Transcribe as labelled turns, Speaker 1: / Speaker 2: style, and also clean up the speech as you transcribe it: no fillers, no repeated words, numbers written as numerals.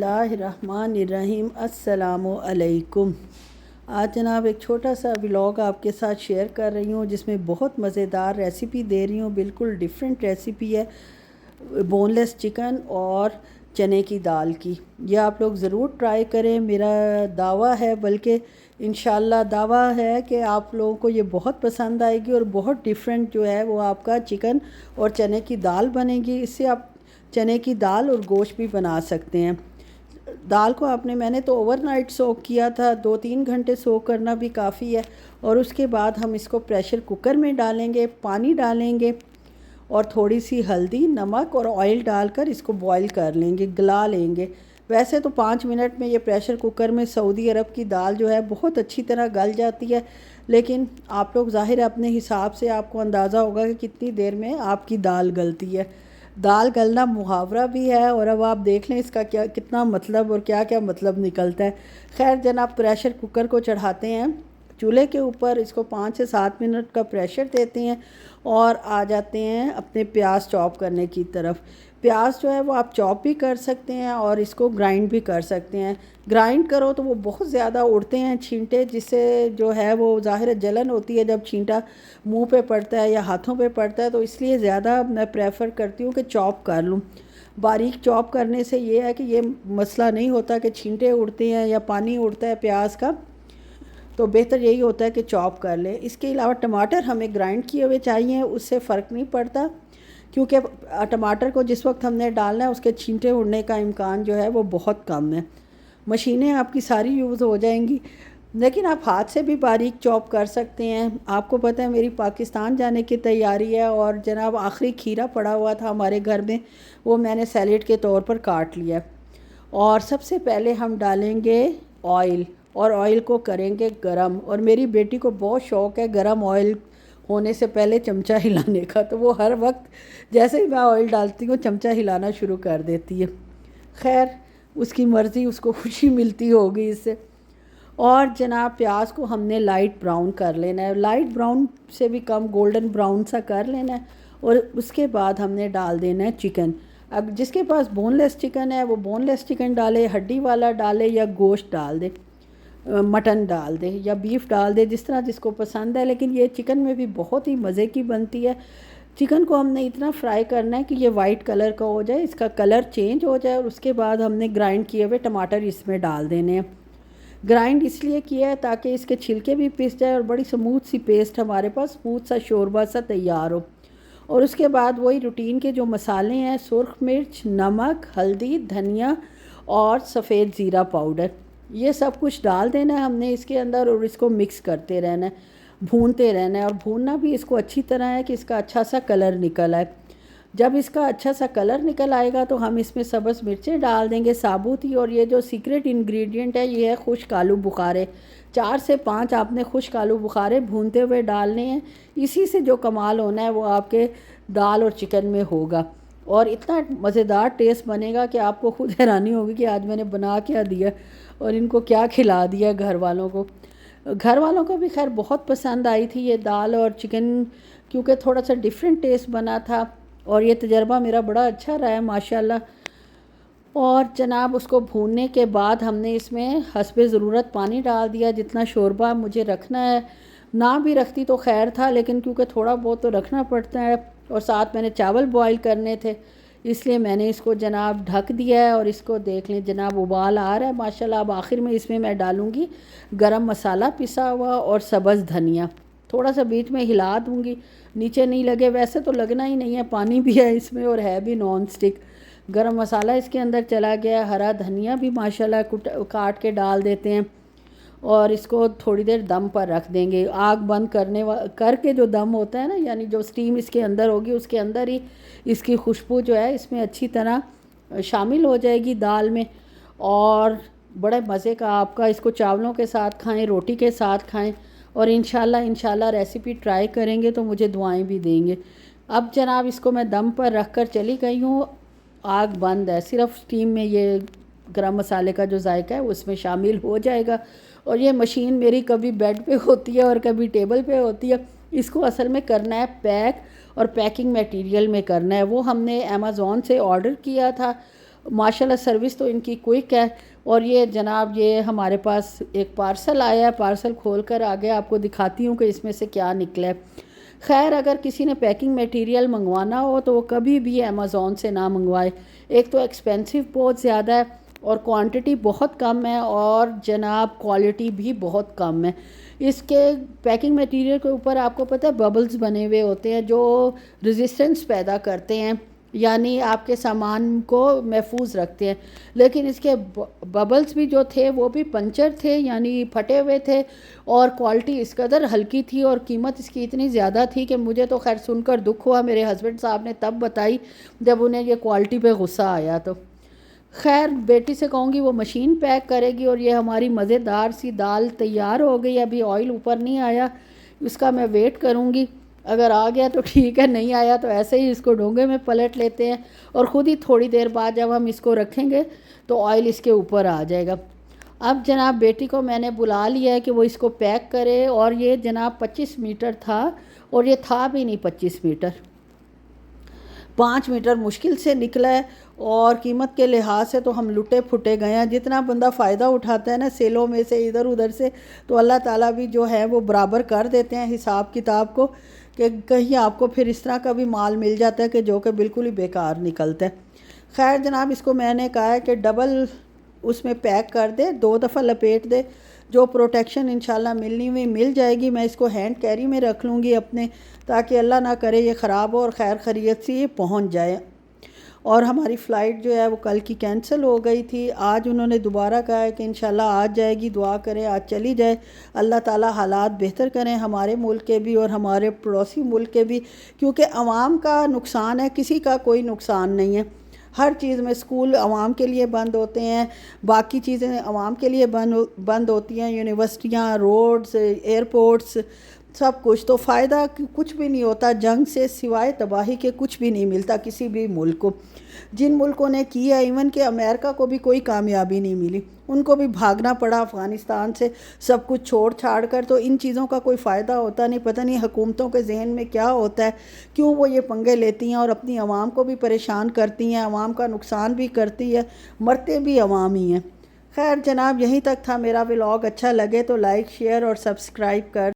Speaker 1: बिस्मिल्लाहिर्रहमानिर्रहीम। अस्सलामुअलैकुम। आज जनाब एक छोटा सा व्लॉग आपके साथ शेयर कर रही हूँ जिसमें बहुत मज़ेदार रेसिपी दे रही हूँ। बिल्कुल डिफरेंट रेसिपी है, बोनलेस चिकन और चने की दाल की। ये आप लोग ज़रूर ट्राई करें, मेरा दावा है, बल्कि इंशाल्लाह दावा है कि आप लोगों को ये बहुत पसंद आएगी और बहुत डिफरेंट जो है वो आपका चिकन और चने की दाल बनेगी। इससे आप चने की दाल और गोश्त भी बना सकते हैं। दाल को मैंने तो ओवरनाइट सोक किया था, 2-3 घंटे सोक करना भी काफ़ी है। और उसके बाद हम इसको प्रेशर कुकर में डालेंगे, पानी डालेंगे और थोड़ी सी हल्दी, नमक और ऑयल डालकर इसको बॉईल कर लेंगे, गला लेंगे। वैसे तो 5 मिनट में ये प्रेशर कुकर में सऊदी अरब की दाल जो है बहुत अच्छी तरह गल जाती है, लेकिन आप लोग ज़ाहिर अपने हिसाब से आपको अंदाज़ा होगा कि कितनी देर में आपकी दाल गलती है। दाल गलना मुहावरा भी है और अब आप देख लें इसका क्या कितना मतलब और क्या क्या मतलब निकलता है। खैर जनाब, प्रेशर कुकर को चढ़ाते हैं चूल्हे के ऊपर, इसको 5 से 7 मिनट का प्रेशर देते हैं और आ जाते हैं अपने प्याज चॉप करने की तरफ। प्याज जो है वो आप चॉप भी कर सकते हैं और इसको ग्राइंड भी कर सकते हैं। ग्राइंड करो तो वो बहुत ज़्यादा उड़ते हैं छींटे, जिससे जो है वो ज़ाहिर जलन होती है जब छींटा मुंह पे पड़ता है या हाथों पे पड़ता है, तो इसलिए ज़्यादा मैं प्रेफर करती हूँ कि चॉप कर लूँ। बारीक चॉप करने से ये है कि ये मसला नहीं होता कि छींटे उड़ते हैं या पानी उड़ता है प्याज का, तो बेहतर यही होता है कि चॉप कर लें। इसके अलावा टमाटर हमें ग्राइंड किए हुए चाहिए, उससे फ़र्क नहीं पड़ता, क्योंकि टमाटर को जिस वक्त हमने डालना है उसके छींटे उड़ने का इम्कान जो है वो बहुत कम है। मशीनें आपकी सारी यूज़ हो जाएंगी, लेकिन आप हाथ से भी बारीक चॉप कर सकते हैं। आपको पता है मेरी पाकिस्तान जाने की तैयारी है और जनाब आखिरी खीरा पड़ा हुआ था हमारे घर में, वो मैंने सैलेड के तौर पर काट लिया। और सबसे पहले हम डालेंगे ऑयल और ऑयल को करेंगे गरम। और मेरी बेटी को बहुत शौक़ है गरम ऑयल होने से पहले चमचा हिलाने का, तो वो हर वक्त जैसे ही मैं ऑयल डालती हूँ चमचा हिलाना शुरू कर देती है। खैर उसकी मर्ज़ी, उसको खुशी मिलती होगी इससे। और जनाब प्याज को हमने लाइट ब्राउन कर लेना है, लाइट ब्राउन से भी कम गोल्डन ब्राउन सा कर लेना है। और उसके बाद हमने डाल देना है चिकन। अब जिसके पास बोनलेस चिकन है वो बोनलेस चिकन डाले, हड्डी वाला डाले या गोश्त डाल दे, मटन डाल दे या बीफ डाल दे, जिस तरह जिसको पसंद है। लेकिन ये चिकन में भी बहुत ही मज़े की बनती है। चिकन को हमने इतना फ्राई करना है कि ये वाइट कलर का हो जाए, इसका कलर चेंज हो जाए। और उसके बाद हमने ग्राइंड किए हुए टमाटर इसमें डाल देने हैं। ग्राइंड इसलिए किया है ताकि इसके छिलके भी पिस जाए और बड़ी स्मूथ सी पेस्ट हमारे पास, स्मूथ सा शोरबा सा तैयार हो। और उसके बाद वही रूटीन के जो मसाले हैं, सुर्ख मिर्च, नमक, हल्दी, धनिया और सफ़ेद ज़ीरा पाउडर, ये सब कुछ डाल देना है हमने इसके अंदर। और इसको मिक्स करते रहना है, भूनते रहना है। और भूनना भी इसको अच्छी तरह है कि इसका अच्छा सा कलर निकल आए। जब इसका अच्छा सा कलर निकल आएगा तो हम इसमें सब्ज़ मिर्चें डाल देंगे साबुत ही। और ये जो सीक्रेट इंग्रेडिएंट है ये है खुश्क आलू बुखारे। 4 से 5 आपने खुश्क आलू बुखारे भूनते हुए डालने हैं। इसी से जो कमाल होना है वो आपके दाल और चिकन में होगा और इतना मज़ेदार टेस्ट बनेगा कि आपको खुद हैरानी होगी कि आज मैंने बना क्या दिया और इनको क्या खिला दिया घर वालों को। घर वालों को भी खैर बहुत पसंद आई थी ये दाल और चिकन, क्योंकि थोड़ा सा डिफरेंट टेस्ट बना था और ये तजर्बा मेरा बड़ा अच्छा रहा है माशाल्लाह। और जनाब उसको भूनने के बाद हमने इसमें हस्बे ज़रूरत पानी डाल दिया, जितना शोरबा मुझे रखना है। ना भी रखती तो खैर था, लेकिन क्योंकि थोड़ा बहुत तो रखना पड़ता है और साथ मैंने चावल बॉईल करने थे, इसलिए मैंने इसको जनाब ढक दिया है। और इसको देख लें जनाब उबाल आ रहा है माशाल्लाह। अब आखिर में इसमें मैं डालूँगी गरम मसाला पिसा हुआ और सब्ज़ धनिया, थोड़ा सा बीच में हिला दूँगी नीचे नहीं लगे। वैसे तो लगना ही नहीं है, पानी भी है इसमें और है भी नॉन स्टिक। गरम मसाला इसके अंदर चला गया, हरा धनिया भी माशाल्लाह काट के डाल देते हैं और इसको थोड़ी देर दम पर रख देंगे। आग बंद करके जो दम होता है ना, यानी जो स्टीम इसके अंदर होगी उसके अंदर ही इसकी खुशबू जो है इसमें अच्छी तरह शामिल हो जाएगी दाल में। और बड़े मज़े का आपका, इसको चावलों के साथ खाएं, रोटी के साथ खाएं और इंशाल्लाह रेसिपी ट्राई करेंगे तो मुझे दुआएं भी देंगे। अब जनाब इसको मैं दम पर रख कर चली गई हूँ, आग बंद है, सिर्फ स्टीम में ये गरम मसाले का जो जायका है उसमें शामिल हो जाएगा। और ये मशीन मेरी कभी बेड पे होती है और कभी टेबल पे होती है। इसको असल में करना है पैक, और पैकिंग मटेरियल में करना है। वो हमने अमेज़ॉन से ऑर्डर किया था माशाल्लाह सर्विस तो इनकी क्विक है। और ये जनाब ये हमारे पास एक पार्सल आया है, पार्सल खोल कर आगे आपको दिखाती हूँ कि इसमें से क्या निकला है। खैर अगर किसी ने पैकिंग मटेरियल मंगवाना हो तो वो कभी भी अमेज़ॉन से ना मंगवाए। एक तो एक्सपेंसिव बहुत ज़्यादा है और क्वांटिटी बहुत कम है और जनाब क्वालिटी भी बहुत कम है। इसके पैकिंग मटेरियल के ऊपर आपको पता है बबल्स बने हुए होते हैं जो रेजिस्टेंस पैदा करते हैं, यानी आपके सामान को महफूज रखते हैं। लेकिन इसके बबल्स भी जो थे वो भी पंचर थे, यानी फटे हुए थे और क्वालिटी इस कदर हल्की थी और कीमत इसकी इतनी ज़्यादा थी कि मुझे तो खैर सुनकर दुख हुआ। मेरे हस्बैंड साहब ने तब बताई जब उन्हें ये क्वालिटी पे गुस्सा आया। तो खैर बेटी से कहूँगी वो मशीन पैक करेगी। और ये हमारी मज़ेदार सी दाल तैयार हो गई। अभी ऑयल ऊपर नहीं आया, इसका मैं वेट करूँगी। अगर आ गया तो ठीक है, नहीं आया तो ऐसे ही इसको डोंगे में पलट लेते हैं और ख़ुद ही थोड़ी देर बाद जब हम इसको रखेंगे तो ऑयल इसके ऊपर आ जाएगा। अब जनाब बेटी को मैंने बुला लिया है कि वो इसको पैक करे। और ये जनाब 25 मीटर था और ये था भी नहीं 25 मीटर, 5 मीटर मुश्किल से निकला है। और कीमत के लिहाज से तो हम लुटे फुटे गए हैं। जितना बंदा फ़ायदा उठाता है ना सेलों में से इधर उधर से, तो अल्लाह ताला भी जो है वो बराबर कर देते हैं हिसाब किताब को, कि कहीं आपको फिर इस तरह का भी माल मिल जाता है कि जो कि बिल्कुल ही बेकार निकलता है। खैर जनाब इसको मैंने कहा है कि डबल उसमें पैक कर दे, 2 दफ़ा लपेट दे, जो प्रोटेक्शन इंशाल्लाह मिलनी हुई मिल जाएगी। मैं इसको हैंड कैरी में रख लूँगी अपने, ताकि अल्लाह ना करे ये ख़राब हो और खैर खैरियत से ये पहुँच जाए। और हमारी फ़्लाइट जो है वो कल की कैंसिल हो गई थी। आज उन्होंने दोबारा कहा है कि इंशाल्लाह आज जाएगी, दुआ करें आज चली जाए। अल्लाह ताला हालात बेहतर करें हमारे मुल्क के भी और हमारे पड़ोसी मुल्क के भी, क्योंकि अवाम का नुकसान है, किसी का कोई नुकसान नहीं है। हर चीज़ में स्कूल आवाम के लिए बंद होते हैं, बाकी चीज़ें आवाम के लिए बंद होती हैं, यूनिवर्सिटियाँ, रोड्स, एयरपोर्ट्स, सब कुछ। तो फ़ायदा कुछ भी नहीं होता जंग से, सिवाय तबाही के कुछ भी नहीं मिलता किसी भी मुल्क को। जिन मुल्कों ने किया, इवन के अमेरिका को भी कोई कामयाबी नहीं मिली, उनको भी भागना पड़ा अफ़गानिस्तान से सब कुछ छोड़ छाड़ कर। तो इन चीज़ों का कोई फ़ायदा होता नहीं। पता नहीं हुकूमतों के जहन में क्या होता है, क्यों वो ये पंगे लेती हैं और अपनी आवाम को भी परेशान करती हैं, आवाम का नुकसान भी करती है, मरते भी आवाम ही हैं। खैर जनाब यहीं तक था मेरा व्लॉग। अच्छा लगे तो लाइक शेयर और सब्सक्राइब कर